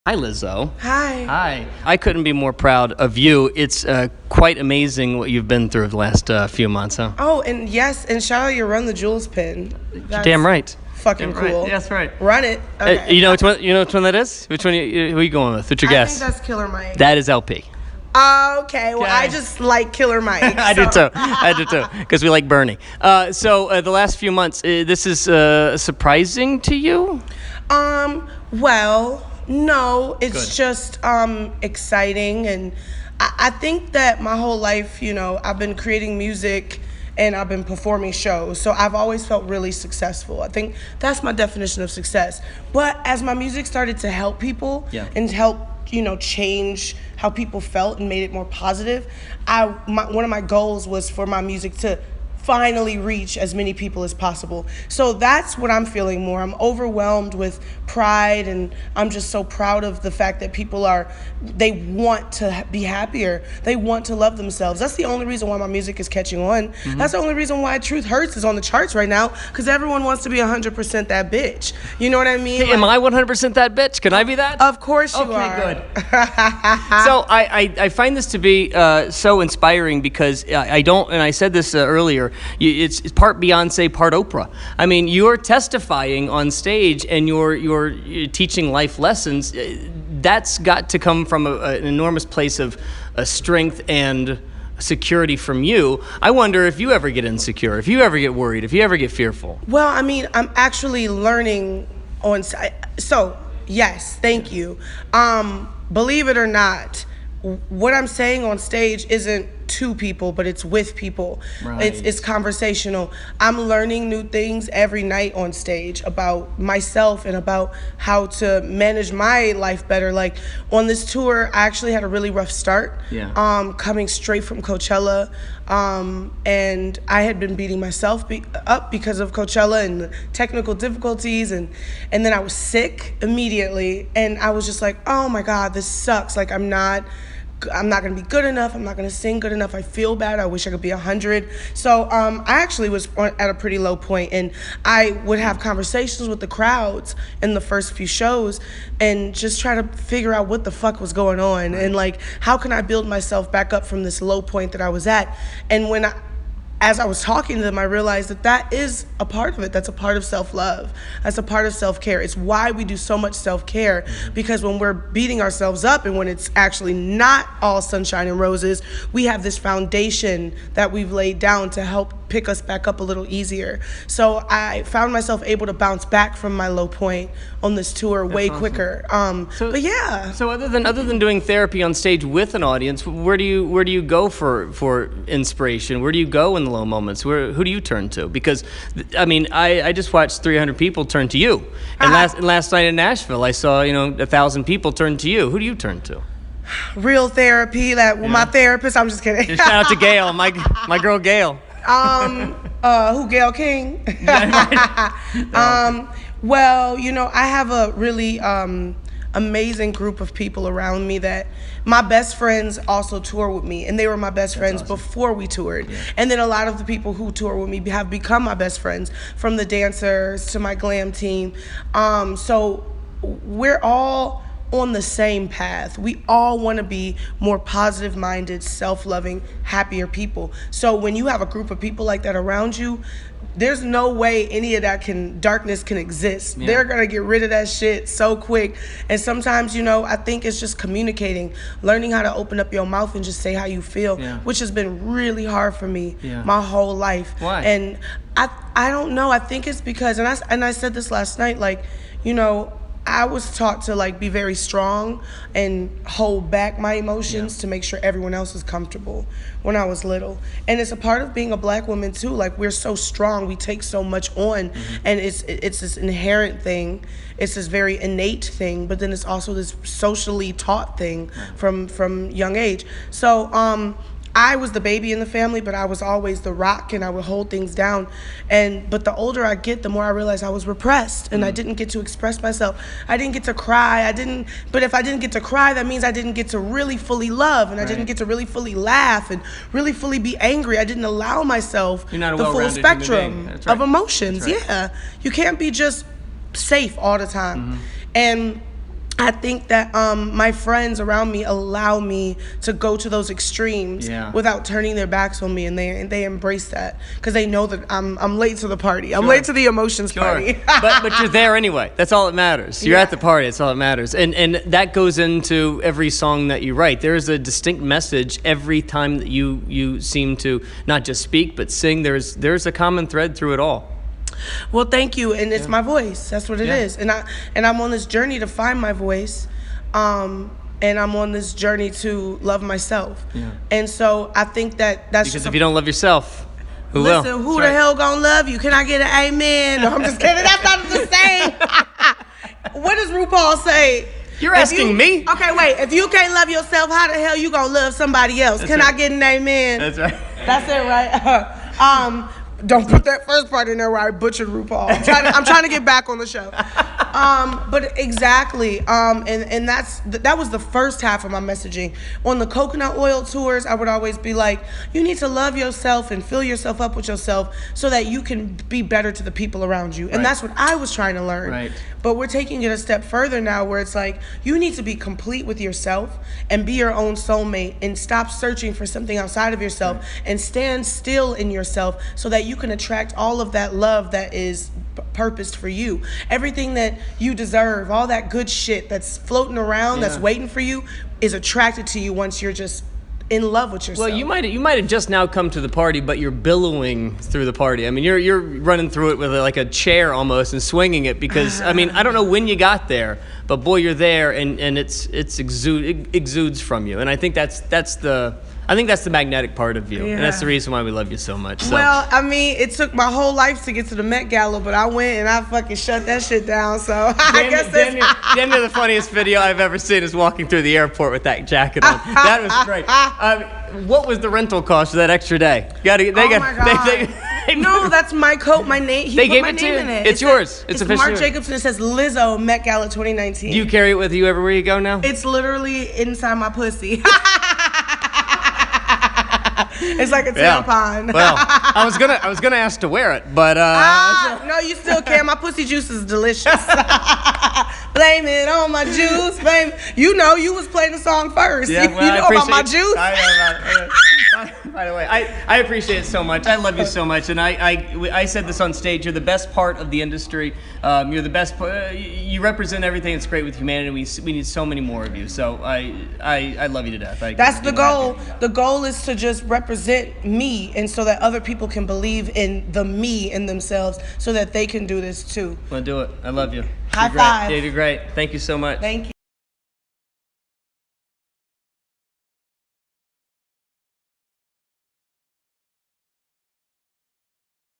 Hi, Lizzo. Hi. Hi. I couldn't be more proud of you. It's quite amazing what you've been through the last few months, huh? Oh, and yes, and shout out your Run the Jewels pin. You're damn right. Fucking Damn cool. Right. Yes, right. Run it. Okay. You know which one that is? Which one? Who are you going with? What's your guess? I think that's Killer Mike. That is LP. Okay, well, I just like Killer Mike. I do too, because we like Bernie. So the last few months, this is surprising to you? Well, no, it's Good. just exciting, and I think that my whole life, I've been creating music and I've been performing shows, so I've always felt really successful. I think that's my definition of success. But as my music started to help people and help, change how people felt and made it more positive, one of my goals was for my music to finally reach as many people as possible. So that's what I'm feeling more. I'm overwhelmed with pride, and I'm just so proud of the fact that people they want to be happier. They want to love themselves. That's the only reason why my music is catching on. Mm-hmm. That's the only reason why Truth Hurts is on the charts right now, because everyone wants to be 100% that bitch. You know what I mean? Hey, am I 100% that bitch? Can I be that? Of course you are. Okay, good. So I find this to be so inspiring, because I don't, and I said this earlier, it's part Beyonce, part Oprah. I mean, you're testifying on stage and you're teaching life lessons. That's got to come from an enormous place of strength and security from you. I wonder if you ever get insecure, if you ever get worried, if you ever get fearful. Well, I mean, I'm actually learning on. So yes, thank you. Believe it or not, what I'm saying on stage isn't to people, but it's with people. Right. It's conversational. I'm learning new things every night on stage about myself and about how to manage my life better. Like on this tour, I actually had a really rough start. Yeah. Coming straight from Coachella, and I had been beating myself up because of Coachella and the technical difficulties, and then I was sick immediately, and I was just like, oh my God, this sucks. Like I'm not gonna be good enough. I'm not gonna sing good enough. I feel bad. I wish I could be 100. So I actually was at a pretty low point, and I would have conversations with the crowds in the first few shows and just try to figure out what the fuck was going on, and like, how can I build myself back up from this low point that I was at? And as I was talking to them, I realized that is a part of it. That's a part of self-love. That's a part of self-care. It's why we do so much self-care, because when we're beating ourselves up and when it's actually not all sunshine and roses, we have this foundation that we've laid down to help pick us back up a little easier. So I found myself able to bounce back from my low point on this tour way quicker. But yeah. So other than doing therapy on stage with an audience, where do you go for inspiration? Where do you go in the low moments? Who do you turn to? Because I mean, I just watched 300 people turn to you, and last night in Nashville, I saw 1,000 people turn to you. Who do you turn to? Real therapy. My therapist. I'm just kidding. Shout out to Gail, my girl Gail. Who, Gail King? Well, I have a really amazing group of people around me that my best friends also tour with me, and they were my best friends before we toured. Yeah. And then a lot of the people who tour with me have become my best friends, from the dancers to my glam team. So we're all on the same path. We all want to be more positive-minded, self-loving, happier people. So when you have a group of people like that around you, there's no way any of that darkness can exist. Yeah. They're gonna get rid of that shit so quick. And sometimes, I think it's just communicating, learning how to open up your mouth and just say how you feel, which has been really hard for me my whole life. Why? And I don't know. I think it's because, and I said this last night, I was taught to be very strong and hold back my emotions to make sure everyone else is comfortable when I was little. And it's a part of being a black woman too. We're so strong, we take so much on, and it's this inherent thing. It's this very innate thing, but then it's also this socially taught thing from young age. So I was the baby in the family, but I was always the rock, and I would hold things down. But the older I get, the more I realize I was repressed, and I didn't get to express myself. I didn't get to cry. But if I didn't get to cry, that means I didn't get to really fully love, and I didn't get to really fully laugh and really fully be angry. I didn't allow myself the full spectrum of emotions. Right. Yeah, you can't be just safe all the time. And I think that my friends around me allow me to go to those extremes without turning their backs on me, and they embrace that because they know that I'm late to the party. I'm late to the emotions party. but you're there anyway. That's all that matters. You're at the party. That's all that matters. And that goes into every song that you write. There is a distinct message every time that you seem to not just speak but sing. There's a common thread through it all. Well, thank you, and it's my voice. That's what it is, and I'm on this journey to find my voice, and I'm on this journey to love myself, and so I think that's because if you don't love yourself, who will? Listen, who the hell gonna love you? Can I get an amen? No, I'm just kidding. That's not the same. What does RuPaul say? You're asking me? Okay, wait. If you can't love yourself, how the hell you gonna love somebody else? Can I get an amen? That's right. That's it, right? Don't put that first part in there where I butchered RuPaul. I'm trying to get back on the show. But exactly. And that was the first half of my messaging. On the coconut oil tours, I would always be like, you need to love yourself and fill yourself up with yourself so that you can be better to the people around you. And that's what I was trying to learn. Right. But we're taking it a step further now where it's like, you need to be complete with yourself and be your own soulmate and stop searching for something outside of yourself and stand still in yourself so that you can attract all of that love that is purposed for you. Everything that you deserve, all that good shit that's floating around, that's waiting for you, is attracted to you once you're just in love with yourself. Well, you might have just now come to the party, but you're billowing through the party. I mean, you're running through it with like a chair almost and swinging it because I mean, I don't know when you got there, but boy, you're there and it exudes from you. And I think that's the magnetic part of you, and that's the reason why we love you so much. So. Well, I mean, it took my whole life to get to the Met Gala, but I went and I fucking shut that shit down. So I guess damn near the funniest video I've ever seen is walking through the airport with that jacket on. That was great. What was the rental cost for that extra day? No, that's my coat, my name. They gave it to you. It's yours. It's officially Mark Jacobs, and it says Lizzo Met Gala 2019. Do you carry it with you everywhere you go now? It's literally inside my pussy. It's like a tampon. Well, I was gonna ask to wear it, but no, you still can. My pussy juice is delicious. Blame it on my juice. You know, you was playing the song first. Yeah, well, you know about my juice. By the way, I appreciate it so much. I love you so much, and I said this on stage. You're the best part of the industry. You're the best. You represent everything that's great with humanity. We need so many more of you. So I love you to death. That's the goal. The goal is to just represent me, and so that other people can believe in the me in themselves, so that they can do this too. Well, do it. I love you. High five. You're great. Thank you so much. Thank you.